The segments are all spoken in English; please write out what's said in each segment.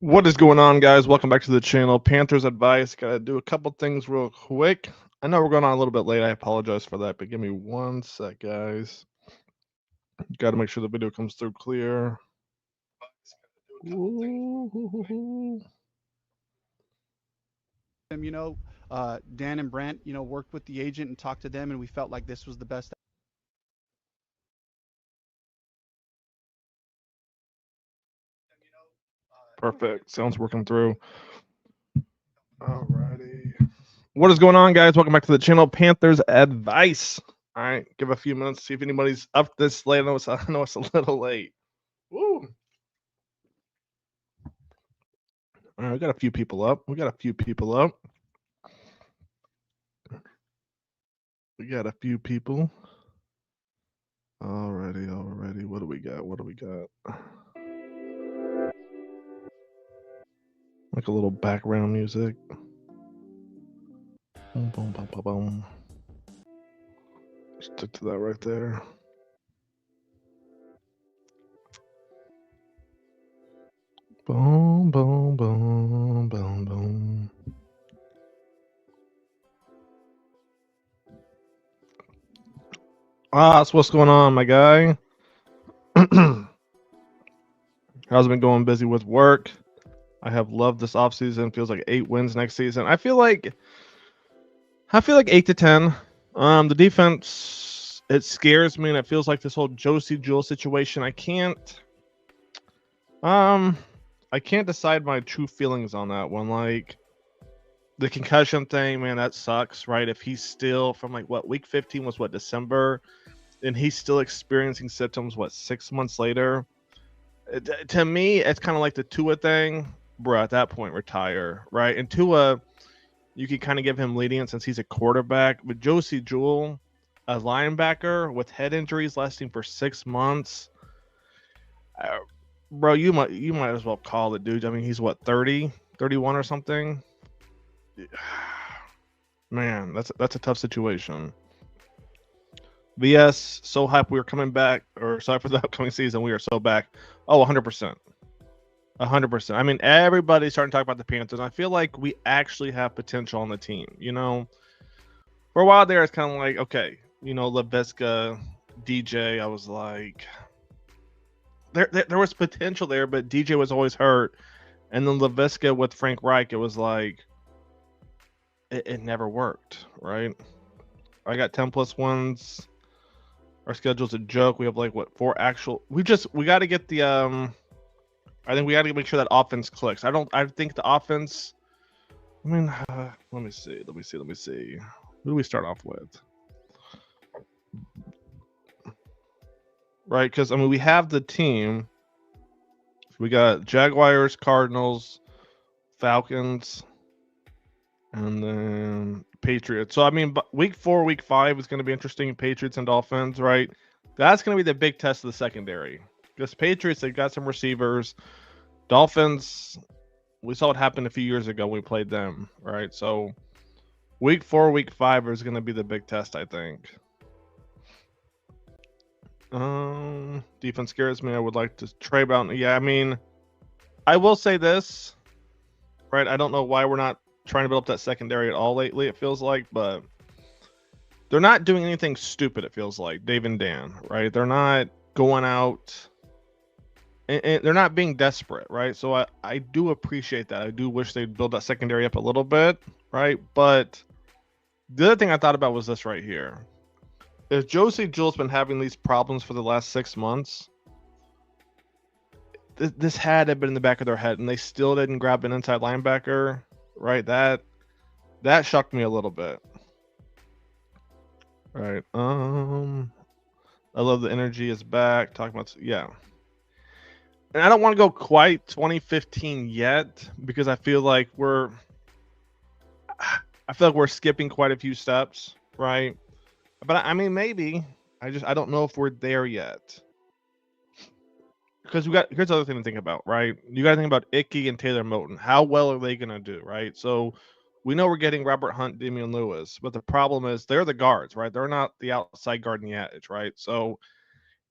What is going on, guys? Welcome back to the channel. Panthers Advice. Gotta do a couple things real quick. I know we're going on a little bit late. I apologize for that, but give me one sec, guys. Gotta make sure the video comes through clear. Ooh. Dan and Brent, worked with the agent and talked to them, and we felt like this was the best. Perfect. Sounds working through. Alrighty. What is going on, guys? Welcome back to the channel. Panthers Advice. All right, give a few minutes to see if anybody's up this late. I know it's a little late. Woo. All right, we got a few people up. We got a few people. Alrighty. What do we got? Like a little background music. Boom, boom, boom, boom, boom. Stick to that right there. Boom, boom, boom, boom, boom. That's what's going on, my guy. How's it been going? Busy with work. I have loved this offseason. Feels like 8 wins next season. I feel like 8 to 10. The defense, it scares me, and it feels like this whole Josie Jewell situation. I can't decide my true feelings on that one. Like the concussion thing, man, that sucks, right? If he's still from week 15 was December, and he's still experiencing symptoms 6 months later. To me, it's kind of like the Tua thing, bro. At that point, retire, right? And Tua, you can kind of give him lenient since he's a quarterback. But Josie Jewell, a linebacker with head injuries lasting for 6 months, bro, you might as well call it, dude. I mean, he's 30, 31 or something. Man, that's a tough situation. VS, so hype we were coming back, or sorry for the upcoming season. We are so back. Oh, 100%. 100%. I mean, everybody's starting to talk about the Panthers. I feel like we actually have potential on the team. For a while there, it's kind of like, okay, LaVisca, DJ, I was like, there was potential there, but DJ was always hurt. And then LaVisca with Frank Reich, it was like, it never worked, right? I got 10 plus ones. Our schedule's a joke. We have 4 actual. We got to get the I think we got to make sure that offense clicks. I think the offense. I mean, let me see. Who do we start off with? Right, because I mean we have the team. We got Jaguars, Cardinals, Falcons, and then Patriots. So I mean, week 4, week 5 is going to be interesting. Patriots and Dolphins, right? That's going to be the big test of the secondary. Because Patriots, they've got some receivers. Dolphins, we saw what happened a few years ago when we played them, right? So week 4, week 5 is going to be the big test, I think. Defense scares me. I would like to Trey Brown. Yeah, I mean, I will say this, right? I don't know why we're not trying to build up that secondary at all lately, it feels like, but they're not doing anything stupid, it feels like, Dave and Dan, right? They're not going out and they're not being desperate, right? So I do appreciate that. I do wish they'd build that secondary up a little bit, right? But the other thing I thought about was this right here. If Josie Jewell's been having these problems for the last 6 months, this had to have been in the back of their head, and they still didn't grab an inside linebacker, right? That shocked me a little bit. Right. I love the energy is back. Talking about and I don't want to go quite 2015 yet because I feel like we're skipping quite a few steps, right? But I mean, maybe I don't know if we're there yet. Because here's the other thing to think about, right? You got to think about Icky and Taylor Moton. How well are they going to do, right? So we know we're getting Robert Hunt, Damian Lewis, but the problem is they're the guards, right? They're not the outside guarding the edge, right? So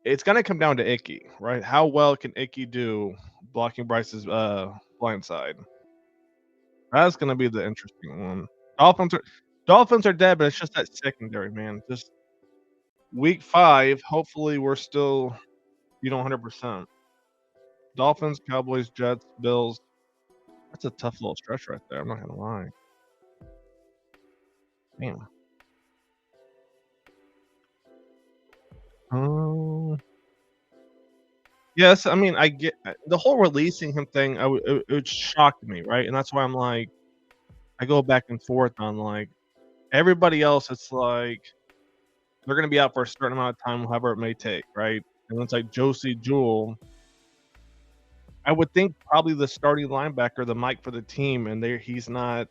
It's gonna come down to Icky, right? How well can Icky do blocking Bryce's blind side? That's gonna be the interesting one. Dolphins are Dolphins are dead, but it's just that secondary, man. Just week 5, hopefully we're still 100%. Dolphins, Cowboys, Jets, Bills. That's a tough little stretch right there. I'm not gonna lie. Damn. Um, yes, I mean, I get the whole releasing him thing. It shocked me, right? And that's why I'm like, I go back and forth on like everybody else. It's like they're gonna be out for a certain amount of time, however it may take, right? And it's like Josie Jewell. I would think probably the starting linebacker, the mic for the team, and he's not.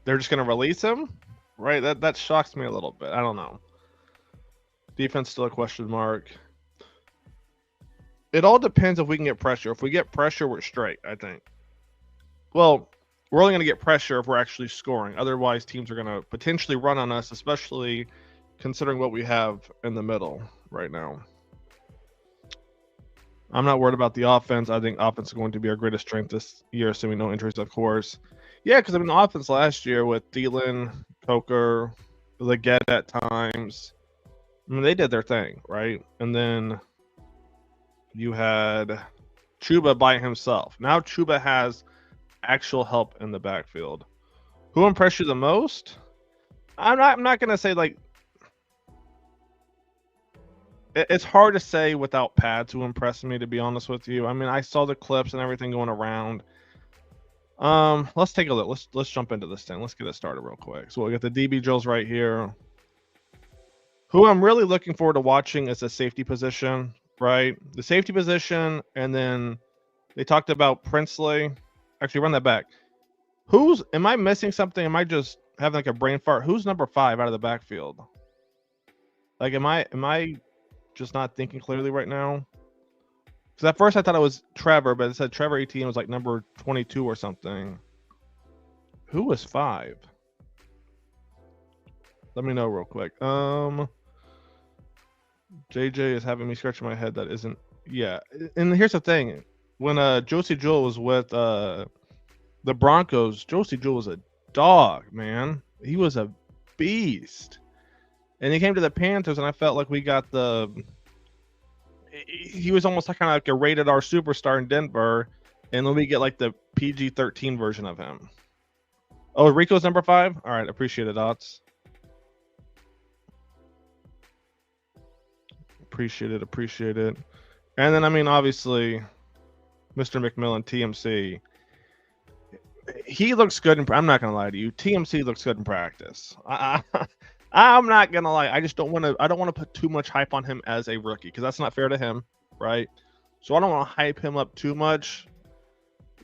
They're just gonna release him, right? That shocks me a little bit. I don't know. Defense still a question mark. It all depends if we can get pressure. If we get pressure, we're straight, I think. Well, we're only going to get pressure if we're actually scoring. Otherwise, teams are going to potentially run on us, especially considering what we have in the middle right now. I'm not worried about the offense. I think offense is going to be our greatest strength this year, assuming no injuries, of course. Yeah, because I mean, the offense last year with Thielen, Coker, Leggett at times, I mean, they did their thing, right? And then you had Chuba by himself. Now Chuba has actual help in the backfield. Who impressed you the most? I'm not gonna say like it's hard to say without pads who impressed me, to be honest with you. I mean, I saw the clips and everything going around. Let's take a look. Let's jump into this thing. Let's get it started real quick. So we got the DB drills right here. Who I'm really looking forward to watching is the safety position, right? The safety position, and then they talked about Princely. Actually, run that back. Am I missing something? Am I just having like a brain fart? Who's number 5 out of the backfield? Like, am I just not thinking clearly right now? Because at first I thought it was Trevor, but it said Trevor Etienne was like number 22 or something. Who was 5? Let me know real quick. JJ is having me scratching my head. That isn't. Yeah, and here's the thing: when Josie Jewell was with the Broncos, Josie Jewell was a dog, man. He was a beast. And he came to the Panthers, and I felt like we got he was almost kind of like a rated R superstar in Denver, and then we get like the PG-13 version of him. Oh, Rico's number 5? All right, appreciate it, Dots. Appreciate it. And then, I mean, obviously, Mr. McMillan, TMC. He looks good. I'm not going to lie to you. TMC looks good in practice. I'm not going to lie. I just don't want to put too much hype on him as a rookie because that's not fair to him, right? So I don't want to hype him up too much.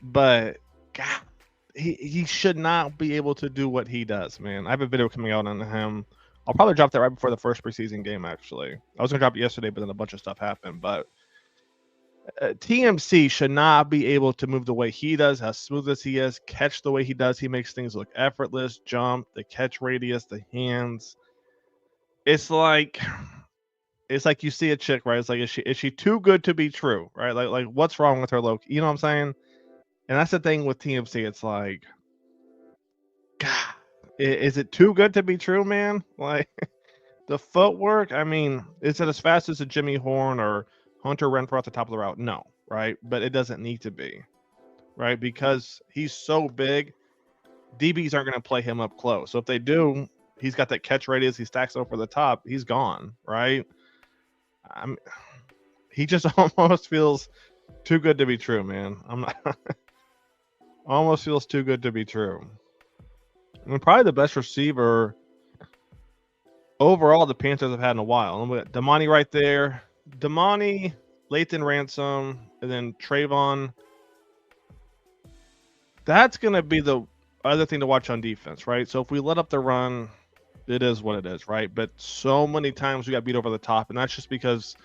But, God, he should not be able to do what he does, man. I have a video coming out on him. I'll probably drop that right before the first preseason game, actually. I was going to drop it yesterday, but then a bunch of stuff happened. But TMC should not be able to move the way he does, as smooth as he is, catch the way he does. He makes things look effortless, jump, the catch radius, the hands. It's like you see a chick, right? It's like, is she too good to be true, right? Like what's wrong with her, Loki? You know what I'm saying? And that's the thing with TMC. It's like, God, is it too good to be true, man? Like the footwork. I mean, is it as fast as a Jimmy Horn or Hunter Renfrow at the top of the route? No, right? But it doesn't need to be, right? Because he's so big, DBs aren't going to play him up close. So if they do, he's got that catch radius. He stacks over the top. He's gone, right? He just almost feels too good to be true, man. I'm not. Almost feels too good to be true. I mean, probably the best receiver overall the Panthers have had in a while. And we got Damani right there. Damani, Lathan Ransom, and then Trayvon. That's going to be the other thing to watch on defense, right? So if we let up the run, it is what it is, right? But so many times we got beat over the top, and that's just because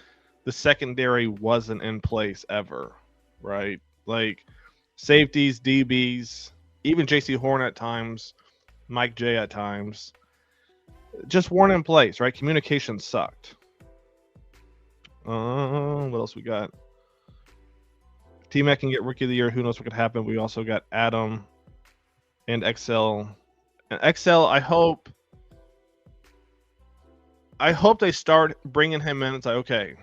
the secondary wasn't in place ever, right? Like safeties, DBs, even JC Horn at times, Mike J at times, just weren't in place, right? Communication sucked. What else we got? T-Mac can get Rookie of the Year. Who knows what could happen? We also got Adam and XL. And XL, I hope they start bringing him in. It's like, okay,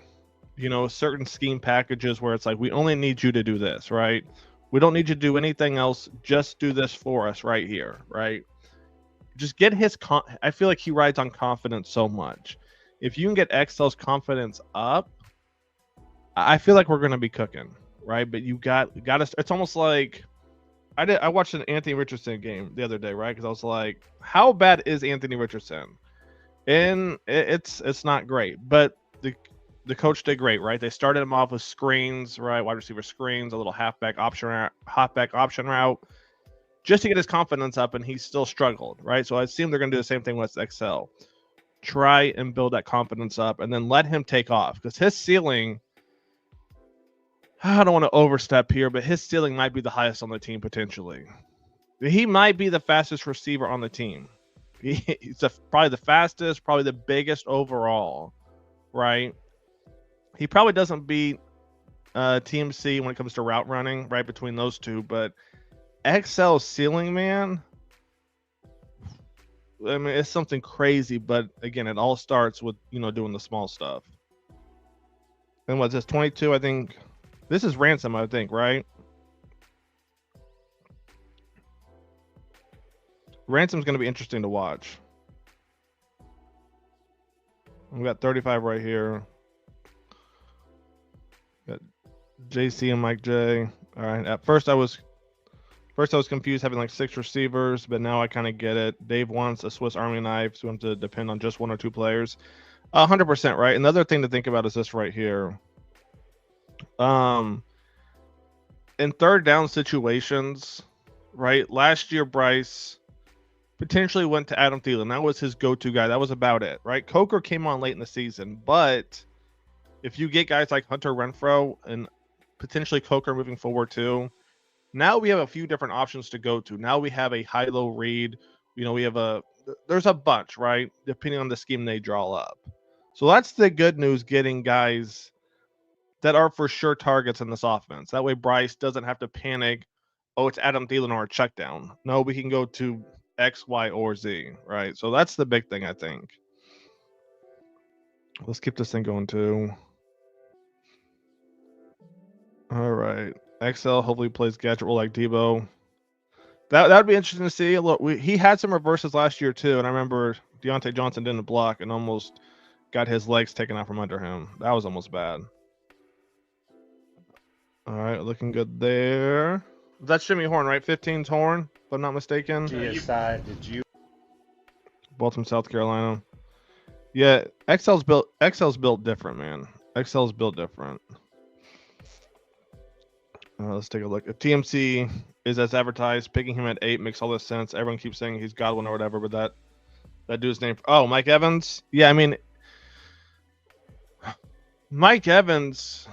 certain scheme packages where it's like, we only need you to do this, right? We don't need you to do anything else. Just do this for us right here, right? Just get his I feel like he rides on confidence so much. If you can get XL's confidence up, I feel like we're going to be cooking, right? But you got to. It's almost like I watched an Anthony Richardson game the other day, right? Because I was like, how bad is Anthony Richardson? And it's not great, but the coach did great, right? They started him off with screens, right? Wide receiver screens, a little halfback option route, just to get his confidence up, and he still struggled, right? So I assume they're going to do the same thing with XL. Try and build that confidence up, and then let him take off, because his ceiling, I don't want to overstep here, but his ceiling might be the highest on the team potentially. He might be the fastest receiver on the team. He's probably the fastest, probably the biggest overall, right? He probably doesn't beat TMC when it comes to route running, right, between those two, but XL ceiling, man, I mean, it's something crazy, but again, it all starts with, doing the small stuff. And what's this, 22, I think? This is Ransom, I think, right? Ransom's going to be interesting to watch. We got 35 right here. Got JC and Mike J. All right. At first I was confused having like 6 receivers, but now I kind of get it. Dave wants a Swiss Army knife, so we have to depend on just 1 or 2 players. 100% right. Another thing to think about is this right here. In third down situations, right? Last year, Bryce potentially went to Adam Thielen. That was his go-to guy. That was about it, right? Coker came on late in the season, but if you get guys like Hunter Renfrow and potentially Coker moving forward too, now we have a few different options to go to. Now we have a high-low read. There's a bunch, right? Depending on the scheme they draw up. So that's the good news, getting guys that are for sure targets in this offense. That way Bryce doesn't have to panic, oh, it's Adam Thielen or a check down. No, we can go to X, Y, or Z, right? So that's the big thing, I think. Let's keep this thing going too. All right. XL hopefully plays gadget role like Debo. That would be interesting to see. Look, he had some reverses last year too, and I remember Deontay Johnson didn't block and almost got his legs taken out from under him. That was almost bad. All right, looking good there. That's Jimmy Horn, right? 15's Horn, if I'm not mistaken. GSI, did you? Baltimore, South Carolina. Yeah, XL's built different, man. XL's built different. Let's take a look. If TMC is as advertised, picking him at 8 makes all this sense. Everyone keeps saying he's Godwin or whatever, but that dude's name. Oh, Mike Evans. Yeah, I mean, Mike Evans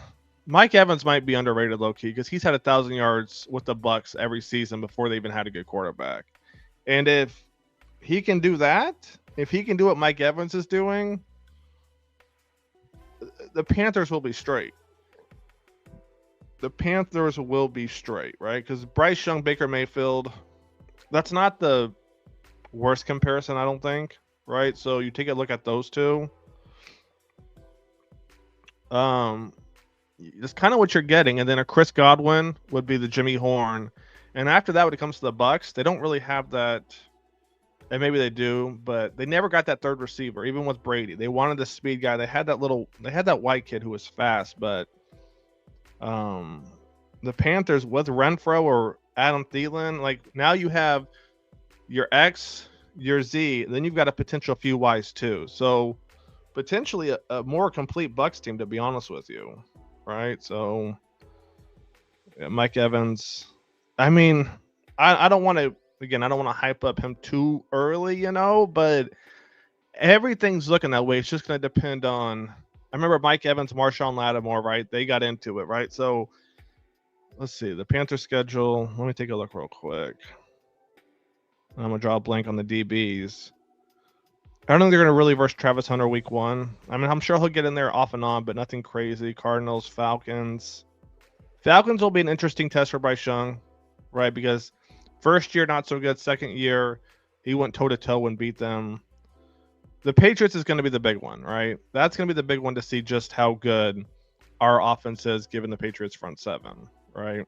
might be underrated low key because he's had 1,000 yards with the Bucks every season before they even had a good quarterback. And if he can do that, if he can do what Mike Evans is doing, the Panthers will be straight. The Panthers will be straight, right? Because Bryce Young, Baker Mayfield, that's not the worst comparison, I don't think, right? So you take a look at those two. That's kind of what you're getting, and then a Chris Godwin would be the Jimmy Horn, and after that, when it comes to the Bucks, they don't really have that. And maybe they do, but they never got that third receiver, even with Brady. They wanted the speed guy. They had that white kid who was fast, but the Panthers with Renfrow or Adam Thielen, like now you have your X, your Z, then you've got a potential few Ys too. So potentially a more complete Bucks team, to be honest with you, right? So yeah, Mike Evans. I mean, I don't want to. Again, I don't want to hype up him too early, but everything's looking that way. It's just going to depend on. I remember Mike Evans, Marshawn Lattimore, right? They got into it, right? So let's see the Panthers schedule. Let me take a look real quick. I'm gonna draw a blank on the DBs. I don't think they're going to really verse Travis Hunter week 1. I mean, I'm sure he'll get in there off and on, but nothing crazy. Cardinals, Falcons. Falcons will be an interesting test for Bryce Young, right? Because first year, not so good. Second year, he went toe-to-toe and beat them. The Patriots is going to be the big one, right? That's going to be the big one to see just how good our offense is given the Patriots front seven, right?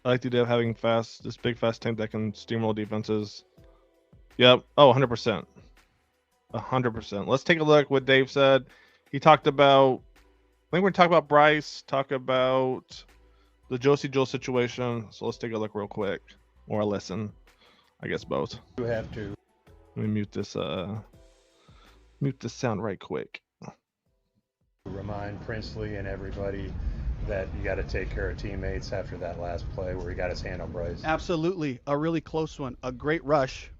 I like the idea of having this big fast tank that can steamroll defenses. Yep. Oh, 100%. 100%. Let's take a look what Dave said. He talked about, I think we're talking about Bryce, talk about the Josie Joel situation. So let's take a look real quick, or a listen. I guess both. You have to. Let me mute this sound right quick. Remind Princely and everybody that you got to take care of teammates after that last play where he got his hand on Bryce. Absolutely, a really close one, a great rush.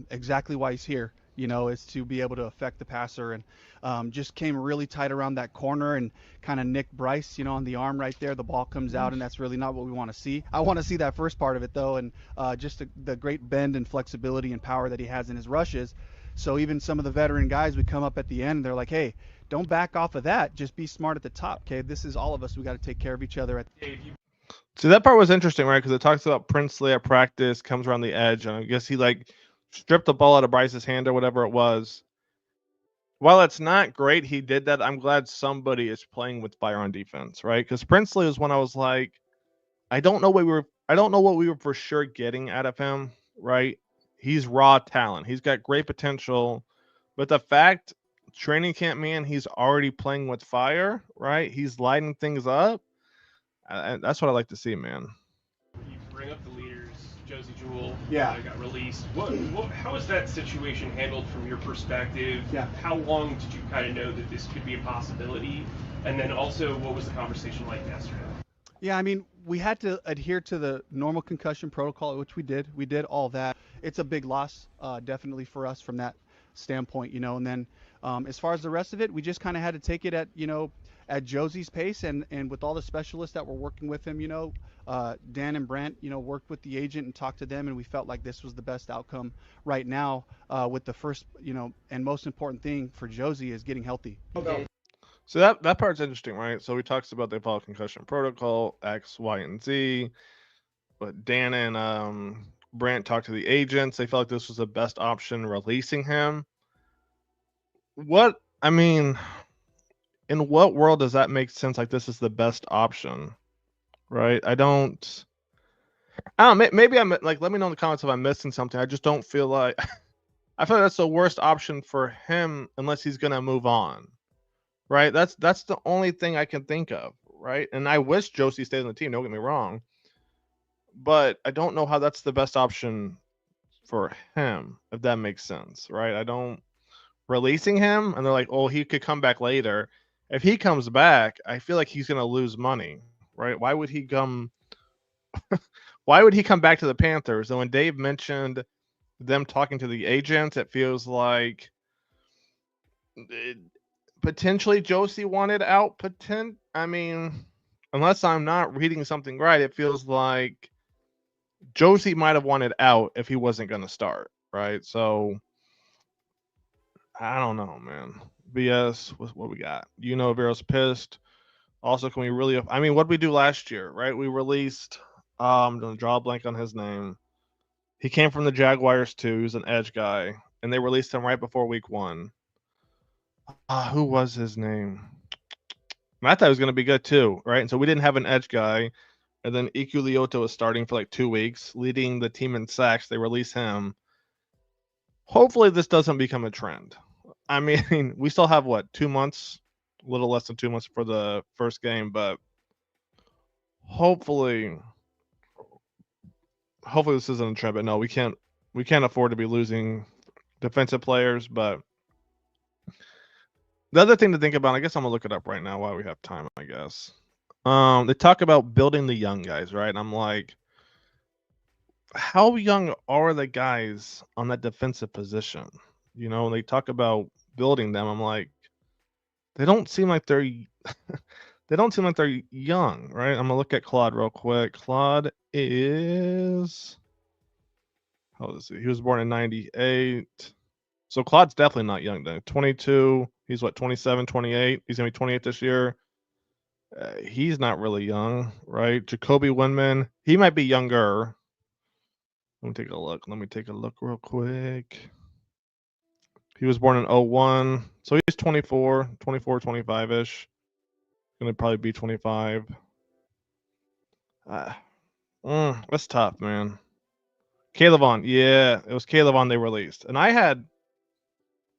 Exactly why he's here. Is to be able to affect the passer, and just came really tight around that corner and kind of nicked Bryce, on the arm right there. The ball comes out, and that's really not what we want to see. I want to see that first part of it, though, and just the great bend and flexibility and power that he has in his rushes. So even some of the veteran guys would come up at the end, and they're like, hey, don't back off of that. Just be smart at the top, okay? This is all of us. We got to take care of each other. See, that part was interesting, right? Because it talks about Princely at practice, comes around the edge, and I guess he stripped the ball out of Bryce's hand or whatever it was. While it's not great he did that, I'm glad somebody is playing with fire on defense, right? Because Princely was when I was like, I don't know what we were for sure getting out of him, right? He's raw talent. He's got great potential. But the fact, training camp, man, he's already playing with fire, right? He's lighting things up. That's what I like to see, man. You bring up the leaders, Josie Jewell, Yeah. Got released. How is that situation handled from your perspective? Yeah. How long did you kind of know that this could be a possibility? And then also, what was the conversation like yesterday? Yeah, I mean, we had to adhere to the normal concussion protocol, which we did. We did all that. It's a big loss, definitely for us from that standpoint, And then as far as the rest of it, we just kind of had to take it at Josie's pace, and with all the specialists that were working with him, Dan and Brant, worked with the agent and talked to them, and we felt like this was the best outcome right now. With the first, and most important thing for Josie is getting healthy. Okay. So that part's interesting, right? So he talks about they follow concussion protocol, X, Y, and Z. But Dan and Brant talked to the agents. They felt like this was the best option, releasing him. In what world does that make sense? Like, this is the best option, right? I don't know. Maybe I'm like, let me know in the comments if I'm missing something. I just don't feel like I feel like that's the worst option for him unless he's gonna move on. Right? That's the only thing I can think of, right? And I wish Josie stayed on the team, don't get me wrong. But I don't know how that's the best option for him, if that makes sense, right? Releasing him and they're like, oh, he could come back later. If he comes back, I feel like he's gonna lose money, right? Why would he come back to the Panthers? And when Dave mentioned them talking to the agents, it feels like potentially Josie wanted out. Unless I'm not reading something right, it feels like Josie might have wanted out if he wasn't going to start, right? So I don't know, man. BS, what we got? Vero's pissed. Also, can we really? what did we do last year, right? We released. Don't draw a blank on his name. He came from the Jaguars too. He's an edge guy, and they released him right before week 1. Who was his name? I thought he was going to be good too, right? And so we didn't have an edge guy. And then Iku Leota was starting for like 2 weeks, leading the team in sacks. They release him. Hopefully this doesn't become a trend. We still have 2 months, a little less than 2 months for the first game, but hopefully this isn't a trend. But no, we can't afford to be losing defensive players. But the other thing to think about, I guess I'm gonna look it up right now while we have time, I guess. They talk about building the young guys, right? And I'm like, how young are the guys on that defensive position? They talk about building them. I'm like, they don't seem like they're young, right? I'm gonna look at Claude real quick. Claude is, How old is he? He was born in 98. So Claude's definitely not young then. 22. He's what, 27, 28? He's going to be 28 this year. He's not really young, right? Jacoby Windman, he might be younger. Let me take a look. Let me take a look real quick. He was born in 01. So he's 24, 25-ish. Going to probably be 25. That's tough, man. Caleb Vaughn. Yeah, it was Caleb Vaughn they released. And I had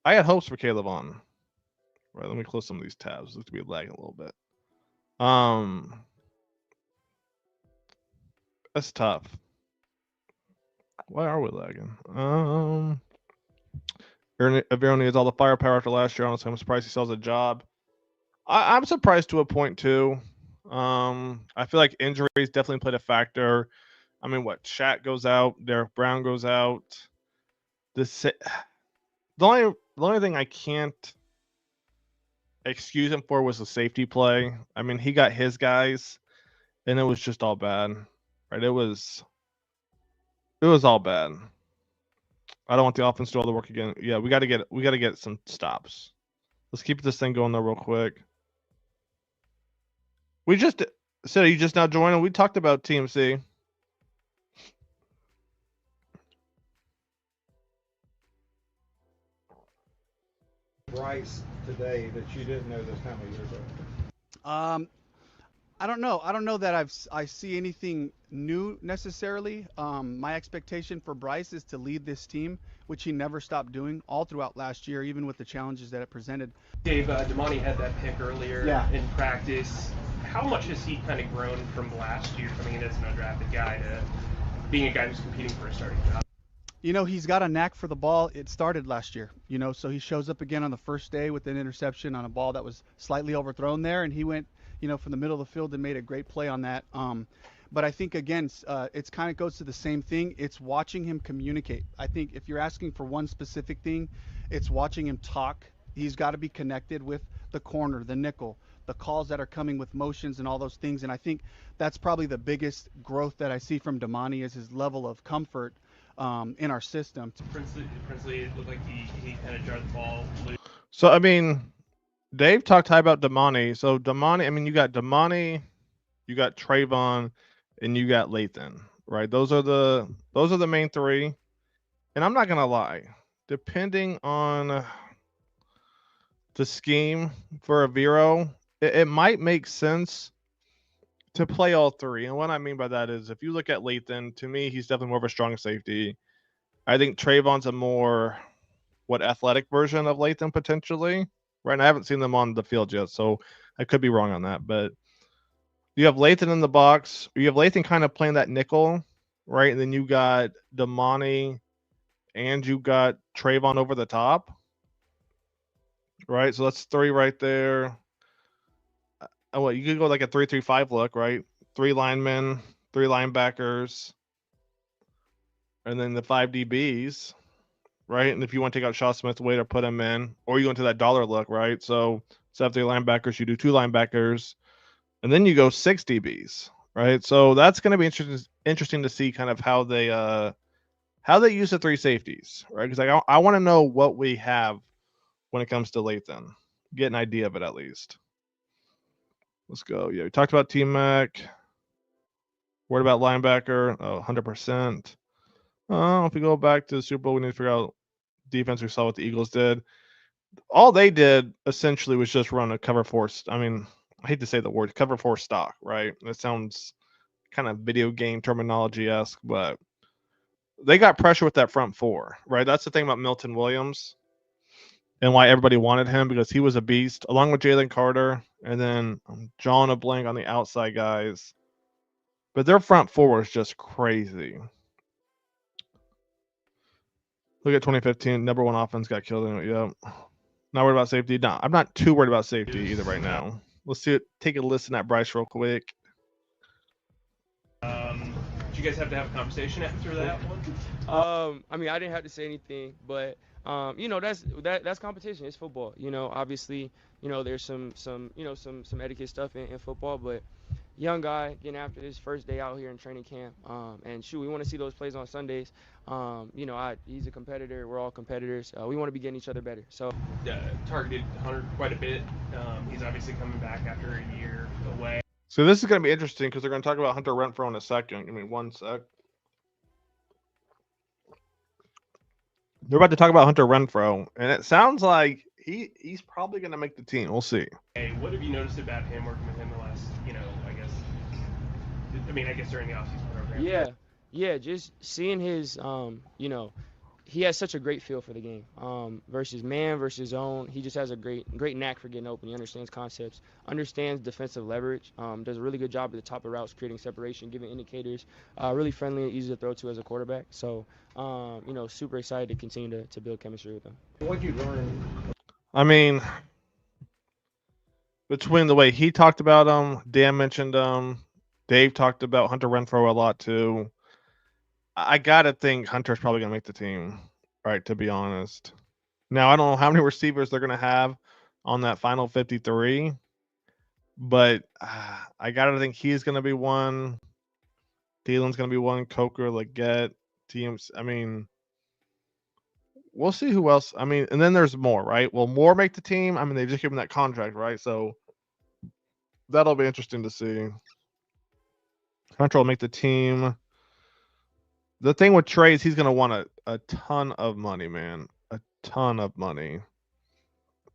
hopes for Caleb Vaughn. Right, let me close some of these tabs. Looks to be lagging a little bit. That's tough. Why are we lagging? Everyone needs all the firepower after last year. Honestly, I'm surprised he still has a job. I'm surprised to a point too. I feel like injuries definitely played a factor. I mean, what? Shaq goes out. Derek Brown goes out. The only thing I can't excuse him for was the safety play. I mean, he got his guys, and it was just all bad. Right? It was all bad. I don't want the offense to do all the work again. Yeah, we got to get some stops. Let's keep this thing going though real quick. We just said you just now joined. We talked about TMC. Bryce today that you didn't know this time of year ago? I don't know. I don't know that I see anything new necessarily. My expectation for Bryce is to lead this team, which he never stopped doing all throughout last year, even with the challenges that it presented. Dave, Damani had that pick earlier in practice. How much has he kind of grown from last year, coming in as an undrafted guy, to being a guy who's competing for a starting job? You know, he's got a knack for the ball. It started last year, you know, so he shows up again on the first day with an interception on a ball that was slightly overthrown there, and he went, you know, from the middle of the field and made a great play on that. But I think, again, it's kind of goes to the same thing. It's watching him communicate. I think if you're asking for one specific thing, it's watching him talk. He's got to be connected with the corner, the nickel, the calls that are coming with motions and all those things. And I think that's probably the biggest growth that I see from Damani is his level of comfort in our system. Princely, it looked like he kind of jarred the ball loose. So, I mean, Dave talked high about Damani. So, Damani, I mean, you got Damani, you got Trayvon, and you got Lathan, right? Those are the main three. And I'm not going to lie, depending on the scheme for a Vero, it might make sense to play all three. And what I mean by that is if you look at Lathan, to me, he's definitely more of a strong safety. I think Trayvon's a more athletic version of Lathan potentially. Right. And I haven't seen them on the field yet, so I could be wrong on that. But you have Lathan in the box. You have Lathan kind of playing that nickel, right? And then you got Damani and you got Trayvon over the top. Right. So that's three right there. Well, you could go like a 3-3-5 look, right? 3 linemen, 3 linebackers, and then the 5 DBs, right? And if you want to take out Shaw Smith, way to put him in, or you go into that dollar look, right? So instead of 3 linebackers, you do 2 linebackers, and then you go 6 DBs, right? So that's going to be interesting to see kind of how they use the 3 safeties, right? Because I want to know what we have when it comes to Lathan, get an idea of it at least. Let's go. Yeah, we talked about T-Mac. What about linebacker? Oh, 100%. If we go back to the Super Bowl, we need to figure out defense. We saw what the Eagles did. All they did essentially was just run a cover 4. I mean, I hate to say the word cover 4 stock, right? That sounds kind of video game terminology-esque, but they got pressure with that front 4, right? That's the thing about Milton Williams and why everybody wanted him, because he was a beast, along with Jalen Carter, and then I'm drawing a blank on the outside guys. But their front 4 is just crazy. Look at 2015, number 1 offense got killed in it. Yep. Not worried about safety. No, I'm not too worried about safety either right now. Let's see it. Take a listen at Bryce real quick. Did you guys have to have a conversation after that one? I mean, I didn't have to say anything, but you know, that's competition. It's football. You know, obviously, you know, there's some etiquette stuff in football, but young guy getting after his first day out here in training camp. And shoot, we want to see those plays on Sundays. He's a competitor. We're all competitors. We want to be getting each other better. So targeted Hunter quite a bit. He's obviously coming back after a year away. So this is going to be interesting because they're going to talk about Hunter Renfrow in a second. Give me 1 sec. They're about to talk about Hunter Renfrow, and it sounds like he's probably going to make the team. We'll see. Hey, what have you noticed about him working with him the last, I guess during the offseason program? Yeah, just seeing his, he has such a great feel for the game. Versus man, versus zone, he just has a great knack for getting open. He understands concepts, understands defensive leverage, does a really good job at the top of routes, creating separation, giving indicators. Really friendly and easy to throw to as a quarterback. So, super excited to continue to build chemistry with him. What'd you learn? I mean, between the way he talked about him, Dan mentioned Dave talked about Hunter Renfrow a lot too. I gotta think Hunter's probably gonna make the team, right? To be honest. Now I don't know how many receivers they're gonna have on that final 53, but I gotta think he's gonna be one. Thielen's gonna be one. Coker, Leggett, teams. I mean, we'll see who else. I mean, and then there's more, right? Will Moore make the team? I mean, they just gave him that contract, right? So that'll be interesting to see. Hunter will make the team. The thing with Trey is he's going to want a ton of money, man. A ton of money.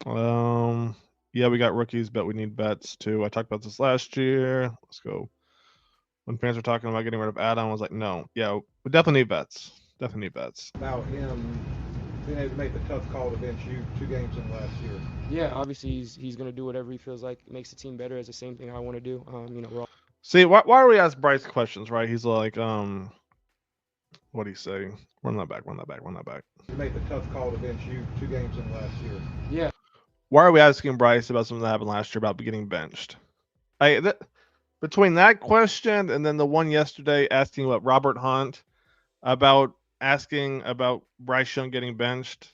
Yeah, we got rookies, but we need bets too. I talked about this last year. Let's go. When fans were talking about getting rid of Adam, I was like, no. Yeah, we definitely need bets. Definitely need bets. About him being able to make the tough call to bench you 2 games in the last year. Yeah, obviously he's going to do whatever he feels like makes the team better. It's the same thing I want to do. We're all... See, why do we ask Bryce questions, right? He's like, what do you say? Run that back. You made the tough call to bench you 2 games in the last year. Yeah. Why are we asking Bryce about something that happened last year about getting benched? Between that question and then the one yesterday asking about Robert Hunt about asking about Bryce Young getting benched.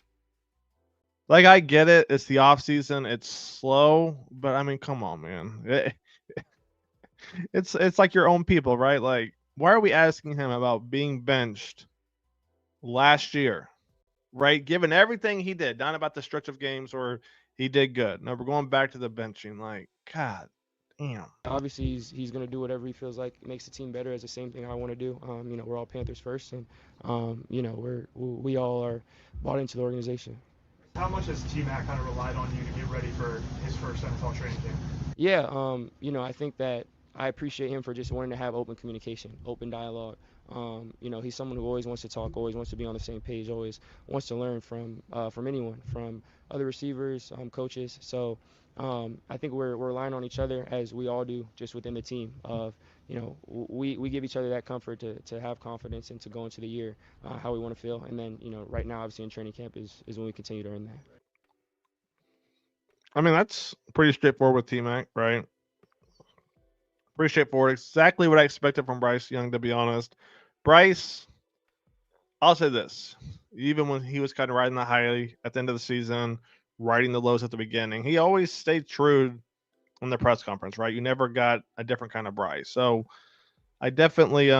Like, I get it. It's the offseason. It's slow. But, I mean, come on, man. It's like your own people, right? Like, why are we asking him about being benched last year, right? Given everything he did, not about the stretch of games where he did good. No, we're going back to the benching. Like, God damn. Obviously, he's going to do whatever he feels like makes the team better. It's the same thing I want to do. We're all Panthers first, and we all are bought into the organization. How much has T-Mac kind of relied on you to get ready for his first NFL training camp? Yeah, I think that I appreciate him for just wanting to have open communication, open dialogue. He's someone who always wants to talk, always wants to be on the same page, always wants to learn from anyone, from other receivers, coaches. So I think we're relying on each other, as we all do, just within the team. We give each other that comfort to have confidence and to go into the year how we want to feel. And then, right now, obviously in training camp is when we continue to earn that. I mean, that's pretty straightforward with T-Mac, right? Pretty straightforward. Exactly what I expected from Bryce Young, to be honest. Bryce, I'll say this. Even when he was kind of riding the high at the end of the season, riding the lows at the beginning, he always stayed true in the press conference, right? You never got a different kind of Bryce. So I definitely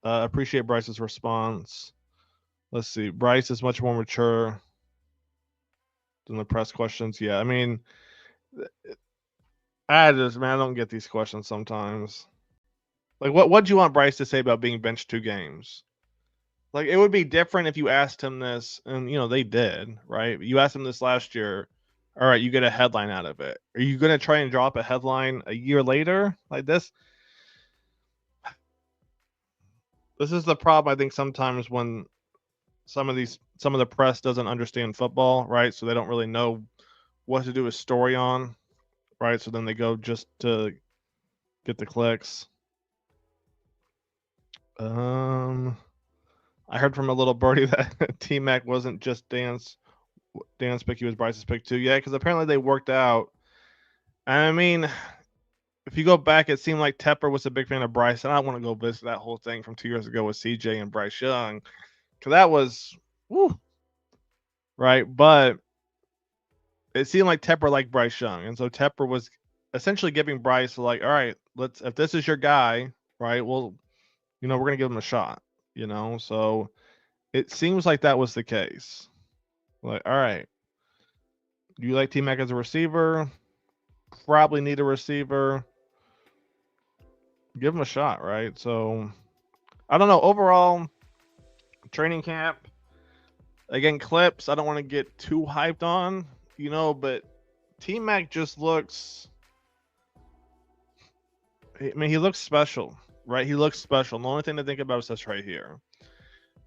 appreciate Bryce's response. Let's see. Bryce is much more mature than the press questions. Yeah, I mean, I don't get these questions sometimes. Like, what do you want Bryce to say about being benched 2 games? Like, it would be different if you asked him this, and, they did, right? You asked him this last year. All right, you get a headline out of it. Are you going to try and drop a headline a year later like this? This is the problem, I think, sometimes when some of the press doesn't understand football, right? So they don't really know what to do a story on, right? So then they go just to get the clicks. I heard from a little birdie that T-Mac wasn't just Dan's pick, he was Bryce's pick too. Yeah, because apparently they worked out. I mean, if you go back, it seemed like Tepper was a big fan of Bryce, and I don't want to go visit that whole thing from 2 years ago with CJ and Bryce Young, because that was, woo, right? But it seemed like Tepper liked Bryce Young, and so Tepper was essentially giving Bryce like, all right, if this is your guy, right? Well, we're gonna give him a shot. So it seems like that was the case. Like, all right, do you like T-Mac as a receiver? Probably need a receiver. Give him a shot, right? So I don't know. Overall, training camp, again, clips, I don't want to get too hyped on, but T-Mac just looks, I mean, he looks special, right? He looks special. The only thing to think about is this right here.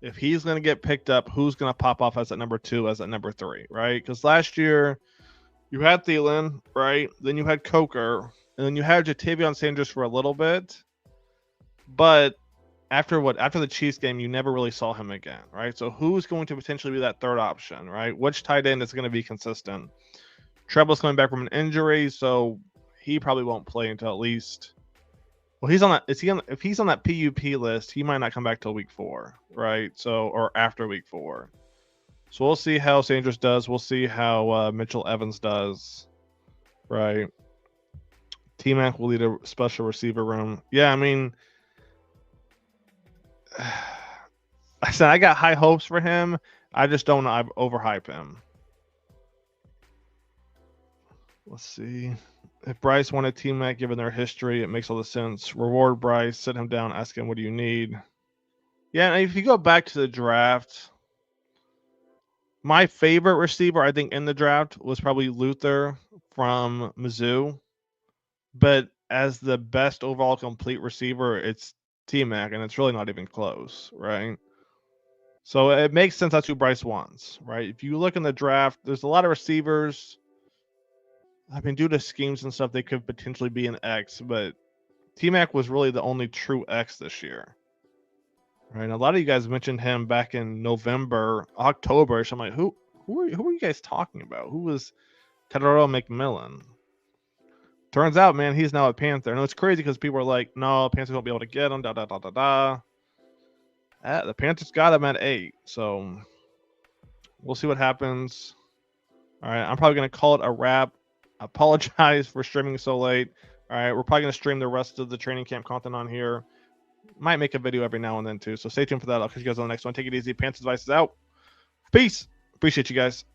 If he's going to get picked up, who's going to pop off as that number 2, as that number 3, right? Because last year you had Thielen, right? Then you had Coker, and then you had Jatavion Sanders for a little bit. But after the Chiefs game, you never really saw him again, right? So who's going to potentially be that third option, right? Which tight end is going to be consistent? Treble's coming back from an injury, so he probably won't play until at least. Well, if he's on that PUP list, he might not come back till week 4, right? So, or after week 4. So we'll see how Sanders does. We'll see how Mitchell Evans does, right? T-Mac will lead a special receiver room. Yeah, I mean, I said I got high hopes for him. I just don't know. I overhype him. Let's see. If Bryce wanted T-Mac, given their history, it makes all the sense. Reward Bryce, sit him down, ask him, what do you need? Yeah, and if you go back to the draft, my favorite receiver, I think, in the draft was probably Luther from Mizzou. But as the best overall complete receiver, it's T-Mac, and it's really not even close, right? So it makes sense that's who Bryce wants, right? If you look in the draft, there's a lot of receivers. I mean, due to schemes and stuff, they could potentially be an X, but T-Mac was really the only true X this year. Right? And a lot of you guys mentioned him back in November, October. So I'm like, who are you guys talking about? Who was Tedaro McMillan? Turns out, man, he's now a Panther. And it's crazy because people are like, no, Panthers won't be able to get him, The Panthers got him at 8. So we'll see what happens. All right, I'm probably going to call it a wrap. Apologize for streaming so late. All right, we're probably going to stream the rest of the training camp content on here. Might make a video every now and then too. So stay tuned for that. I'll catch you guys on the next one. Take it easy. Panthers Advice is out. Peace. Appreciate you guys.